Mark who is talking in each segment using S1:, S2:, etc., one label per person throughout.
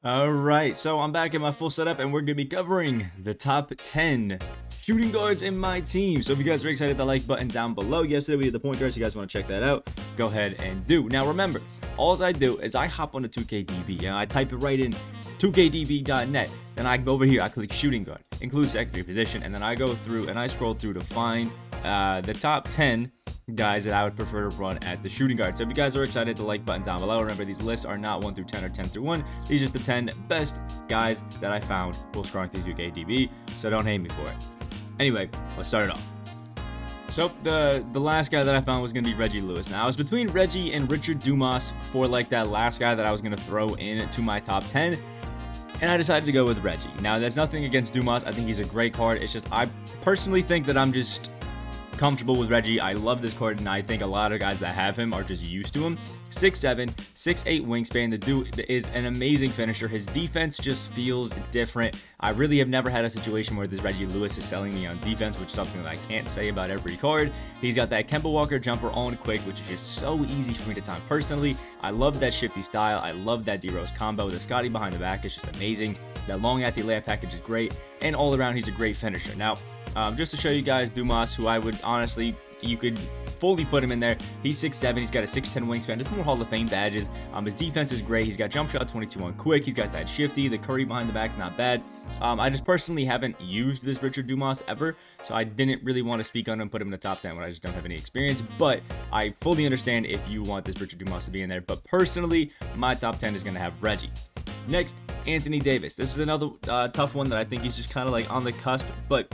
S1: Alright, so I'm back in my full setup and we're going to be covering the top 10 shooting guards in my team. So if you guys are excited, the like button down below. Yesterday we did the point guards, so you guys want to check that out, go ahead and do. Now remember, all I do is I hop on the 2KDB and I type it right in 2KDB.net. Then I go over here, I click shooting guard, include secondary position, and then I go through and I scroll through to find the top 10 guys that I would prefer to run at the shooting guard. So if you guys are excited, the like button down below. Remember, these lists are not 1 through 10 or 10 through 1. These are just the 10 best guys that I found while scrolling through 2KDB, so don't hate me for it. Anyway, let's start it off. So the last guy that I found was going to be Reggie Lewis. Now I was between Reggie and Richard Dumas for like that last guy that I was going to throw into my top 10. And I decided to go with Reggie. Now, there's nothing against Dumas. I think he's a great card. It's just I personally think that I'm just comfortable with Reggie. I love this card, and I think a lot of guys that have him are just used to him. 6'7", 6'8" wingspan. The dude is an amazing finisher. His defense just feels different. I really have never had a situation where this Reggie Lewis is selling me on defense, which is something that I can't say about every card. He's got that Kemba Walker jumper on quick, which is just so easy for me to time personally. I love that shifty style. I love that D-Rose combo. The Scotty behind the back is just amazing. That long anti-layup package is great, and all around he's a great finisher. Now, just to show you guys Dumas, who I would honestly, you could fully put him in there. He's 6'7", he's got a 6'10" wingspan, just more Hall of Fame badges. His defense is great. He's got jump shot 22 on quick. He's got that shifty. The Curry behind the back's not bad. I just personally haven't used this Richard Dumas ever, so I didn't really want to speak on him and put him in the top 10 when I just don't have any experience. But I fully understand if you want this Richard Dumas to be in there. But personally, my top 10 is going to have Reggie. Next, Anthony Davis. This is another tough one that I think he's just kind of like on the cusp, but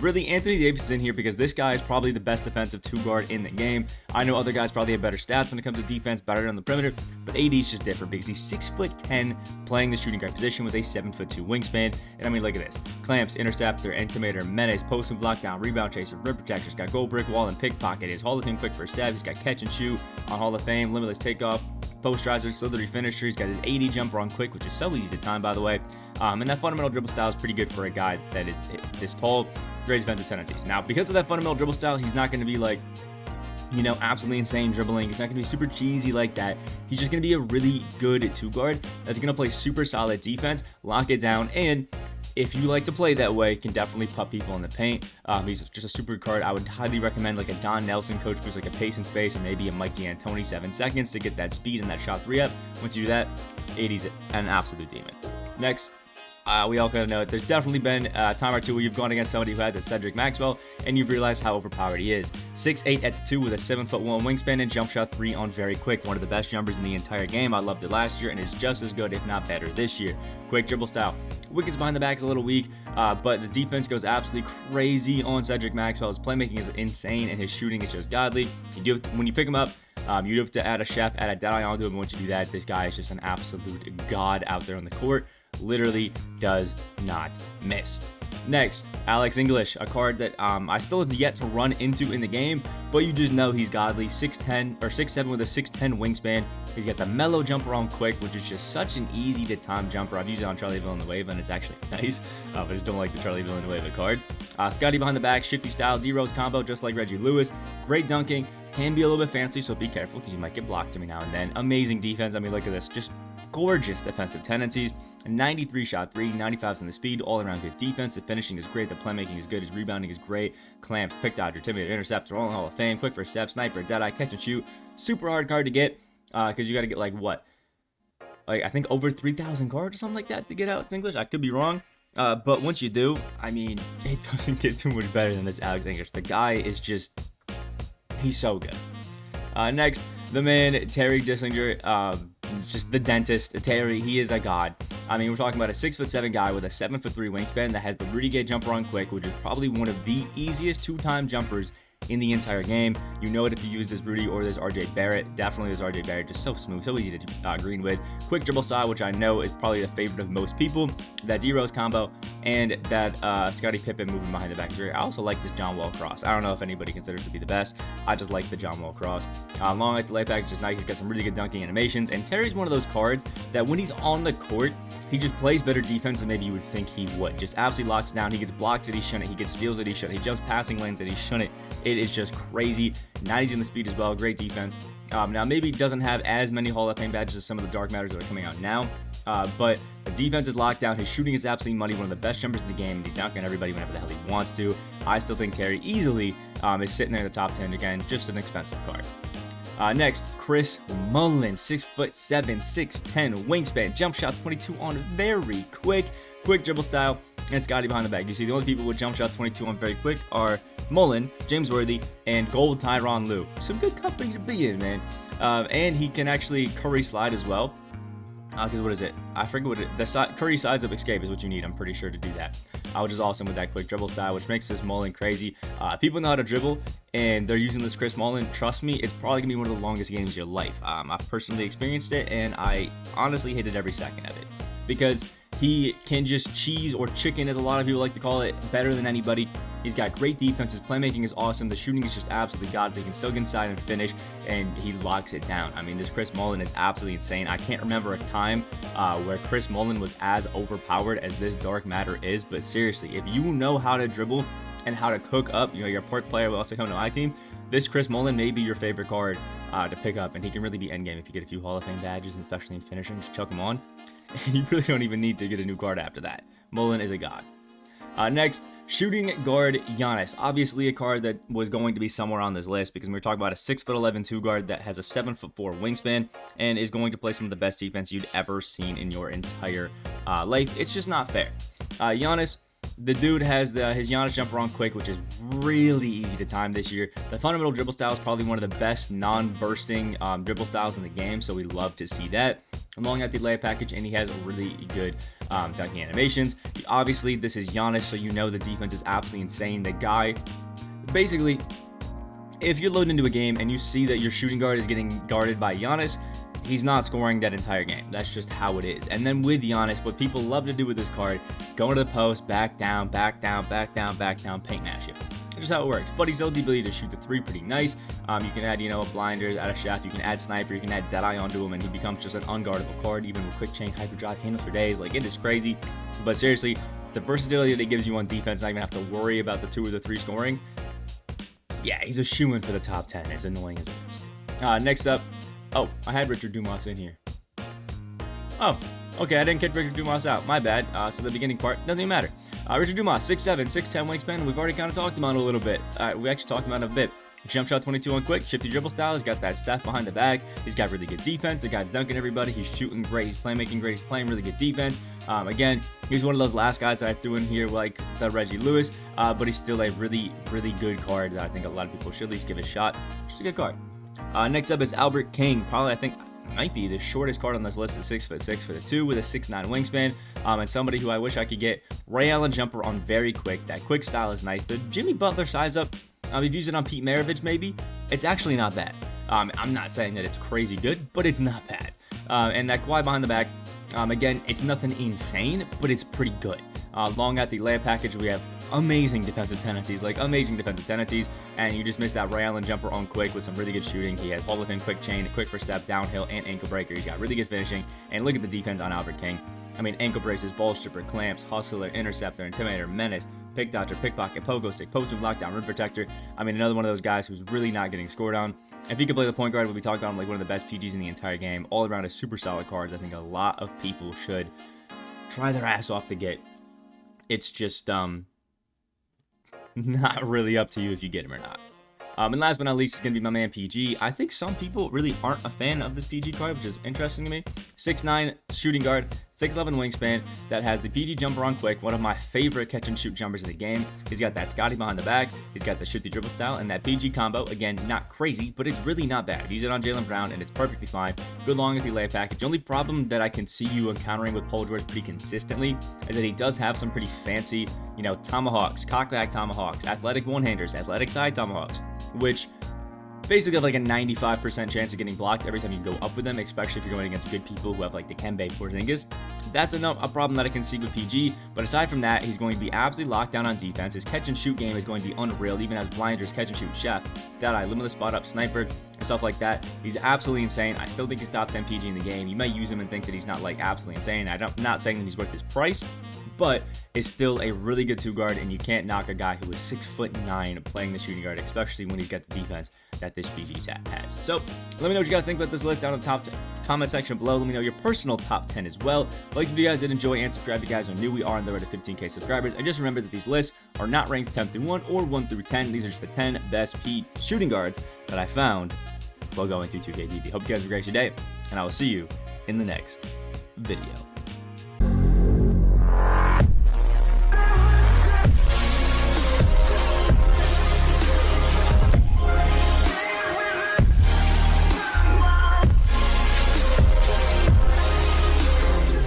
S1: really, Anthony Davis is in here because this guy is probably the best defensive two-guard in the game. I know other guys probably have better stats when it comes to defense, better on the perimeter, but AD is just different because he's 6'10", playing the shooting guard position with a 7'2" wingspan. And I mean, look at this. Clamps, interceptor, intimidator, menace, post and block down, rebound chaser, rim protector. He's got gold brick wall and pickpocket. His Hall of Fame quick first stab. He's got catch and shoot on Hall of Fame, limitless takeoff, post riser, slithery finisher. He's got his 80 jumper on quick, which is so easy to time, by the way. And that fundamental dribble style is pretty good for a guy that is this tall. Great defensive tendencies. Now, because of that fundamental dribble style, he's not going to be like, you know, absolutely insane dribbling. He's not going to be super cheesy like that. He's just going to be a really good two-guard that's going to play super solid defense, lock it down, and if you like to play that way, can definitely put people in the paint. He's just a super card. I would highly recommend like a Don Nelson coach boost, like a pace and space, or maybe a Mike D'Antoni 7 seconds to get that speed and that shot 3 up. Once you do that, 80's an absolute demon. Next, we all kind of know it. There's definitely been a time or two where you've gone against somebody who had the Cedric Maxwell, and you've realized how overpowered he is. 6'8" at the 2 with a 7'1" wingspan and jump shot 3 on very quick. One of the best jumpers in the entire game. I loved it last year, and is just as good, if not better, this year. Quick dribble style. Wickets behind the back is a little weak, but the defense goes absolutely crazy on Cedric Maxwell. His playmaking is insane, and his shooting is just godly. You do when you pick him up, you have to add a chef, add a dead eye onto him. Once you do that, this guy is just an absolute god out there on the court. Literally does not miss. Next, Alex English, a card that I still have yet to run into in the game, but you just know he's godly. 6'10" or 6'7" with a 6'10" wingspan. He's got the mellow jumper on quick, which is just such an easy to time jumper. I've used it on Charlie Villanueva, and it's actually nice. I just don't like the Charlie Villanueva card. Scotty behind the back, shifty style, D-Rose combo, just like Reggie Lewis. Great dunking. Can be a little bit fancy, so be careful because you might get blocked every now and then. Amazing defense. I mean, look at this. Just gorgeous defensive tendencies. 93 shot 3, 95's in the speed, all around good defense. The finishing is great, the playmaking is good, his rebounding is great. Clamps, pick dodger, intimidator, interceptor, all in Hall of Fame, quick first step, sniper, deadeye, catch and shoot. Super hard card to get because you got to get like what? Like I think over 3,000 cards or something like that to get Alex English. I could be wrong. But once you do, I mean, it doesn't get too much better than this Alex English. The guy is just, he's so good. Next, the man, Terry Dischinger, just the dentist. Terry, he is a god. I mean, we're talking about a 6'7" guy with a 7'3" wingspan that has the Rudy Gay jumper on quick, which is probably one of the easiest two-time jumpers in the entire game. You know it if you use this Rudy or this RJ Barrett. Definitely this RJ Barrett, just so smooth, so easy to green with. Quick dribble style, which I know is probably the favorite of most people. That D-Rose combo and that Scottie Pippen moving behind the back. I also like this John Wall cross. I don't know if anybody considers it to be the best. I just like the John Wall cross. Long at the lay package is nice. He's got some really good dunking animations. And Terry's one of those cards that when he's on the court, he just plays better defense than maybe you would think he would. Just absolutely locks down. He gets blocks that he shouldn't. He gets steals that he shouldn't. He jumps passing lanes that he shouldn't. It is just crazy. 90s in the speed as well. Great defense. Now, maybe he doesn't have as many Hall of Fame badges as some of the Dark Matters that are coming out now, but the defense is locked down. His shooting is absolutely money. One of the best jumpers in the game, and he's dunking everybody whenever the hell he wants to. I still think Terry easily is sitting there in the top 10. Again, just an expensive card. Next, Chris Mullin, 6'7", 6'10", wingspan, jump shot 22 on very quick dribble style, and Scotty behind the back. You see, the only people with jump shot 22 on very quick are Mullin, James Worthy, and Gold Tyronn Lue. Some good company to be in, man. And he can actually curry slide as well. Because what is it? I forget what the curry size of escape is what you need, I'm pretty sure, to do that. Which is awesome with that quick dribble style, which makes this Mullin crazy. People know how to dribble, and they're using this Chris Mullin. Trust me, it's probably going to be one of the longest games of your life. I've personally experienced it, and I honestly hated every second of it. Because he can just cheese or chicken, as a lot of people like to call it, better than anybody. He's got great defense. His playmaking is awesome. The shooting is just absolutely god. He can still get inside and finish, and he locks it down. I mean, this Chris Mullin is absolutely insane. I can't remember a time where Chris Mullin was as overpowered as this Dark Matter is, but seriously, if you know how to dribble and how to cook up, you know, your port player will also come to my team, this Chris Mullin may be your favorite card to pick up, and he can really be endgame if you get a few Hall of Fame badges, and especially in finishing. Just chuck him on, and you really don't even need to get a new card after that. Mullin is a god. Next, shooting guard Giannis. Obviously a card that was going to be somewhere on this list because we were talking about a 6'11" 2 guard that has a 7'4" wingspan and is going to play some of the best defense you'd ever seen in your entire life. It's just not fair. Giannis, the dude has his Giannis jumper on quick, which is really easy to time this year. The fundamental dribble style is probably one of the best non-bursting dribble styles in the game, so we love to see that. Along at the layup package, and he has really good dunking animations. Obviously, this is Giannis, so you know the defense is absolutely insane. The guy, basically, if you're loading into a game and you see that your shooting guard is getting guarded by Giannis, he's not scoring that entire game. That's just how it is. And then with Giannis, what people love to do with this card, go into the post, back down, back down, back down, back down, paint mash it. That's just how it works. But he's still the ability to shoot the three pretty nice. You can add, a blinder, add a shaft, you can add sniper, you can add deadeye onto him, and he becomes just an unguardable card, even with quick chain, hyper drive, handle for days. Like, it is crazy. But seriously, the versatility that it gives you on defense, not even have to worry about the 2 or the 3 scoring. Yeah, he's a shoo-in for the top 10, as annoying as it is. Next up, oh, I had Richard Dumas in here. Oh, okay, I didn't get Richard Dumas out. My bad. So the beginning part doesn't even matter. Richard Dumas, 6'7", 6'10" wingspan. We've already kind of talked about it a little bit. We actually talked about it a bit. Jump shot 22 on quick, shifty dribble style. He's got that staff behind the back. He's got really good defense. The guy's dunking everybody. He's shooting great. He's playmaking great. He's playing really good defense. Again, he's one of those last guys that I threw in here like the Reggie Lewis, but he's still a really, really good card that I think a lot of people should at least give a shot. Just a good card. Next up is Albert King. Probably, I think, might be the shortest card on this list at 6'6" for the 2 with a 6'9" wingspan, and somebody who I wish I could get. Ray Allen jumper on very quick. That quick style is nice. The Jimmy Butler size up, we've used it on Pete Maravich maybe. It's actually not bad. I'm not saying that it's crazy good, but it's not bad. And that Kawhi behind the back, again, it's nothing insane, but it's pretty good. Long at the layup package, we have amazing defensive tendencies, and you just missed that Ray Allen jumper on quick with some really good shooting. He has Hall of Fame quick chain, quick first step, downhill, and ankle breaker. He's got really good finishing, and look at the defense on Albert King. I mean, ankle braces, ball stripper, clamps, hustler, interceptor, intimidator, menace, pick dodger, pickpocket, pogo stick, post move, lockdown, rim protector. I mean, another one of those guys who's really not getting scored on. If he could play the point guard, we'll be talking about him like one of the best PGs in the entire game. All around a super solid card. I think a lot of people should try their ass off to get. It's just not really up to you if you get him or not. And last but not least is going to be my man PG. I think some people really aren't a fan of this PG card, which is interesting to me. 6'9" shooting guard, 6'11" wingspan that has the PG jumper on quick, one of my favorite catch and shoot jumpers in the game. He's got that Scotty behind the back, he's got the shifty dribble style, and that PG combo, again, not crazy, but it's really not bad. Use it on Jaylen Brown, and it's perfectly fine. Good long at the layup package. The only problem that I can see you encountering with Paul George pretty consistently is that he does have some pretty fancy, tomahawks, cockback tomahawks, athletic one-handers, athletic side tomahawks, which basically have like a 95% chance of getting blocked every time you go up with them, especially if you're going against good people who have like the Kembe Porzingis. That's a problem that I can see with PG, but aside from that, he's going to be absolutely locked down on defense. His catch and shoot game is going to be unreal, even as Blinder's catch and shoot chef. That I limitless spot up sniper and stuff like that. He's absolutely insane. I still think he's top 10 PG in the game. You might use him and think that he's not like absolutely insane. I'm not saying that he's worth his price, but it's still a really good 2-guard, and you can't knock a guy who is 6'9" playing the shooting guard, especially when he's got the defense that this PG set has. So let me know what you guys think about this list down in the top comment section below. Let me know your personal top 10 as well. Like if you guys did enjoy, and subscribe if you guys are new. We are on the road to 15K subscribers. And just remember that these lists are not ranked 10 through 1 or 1 through 10. These are just the 10 best shooting guards that I found while going through 2K DB. Hope you guys have a great day, and I will see you in the next video.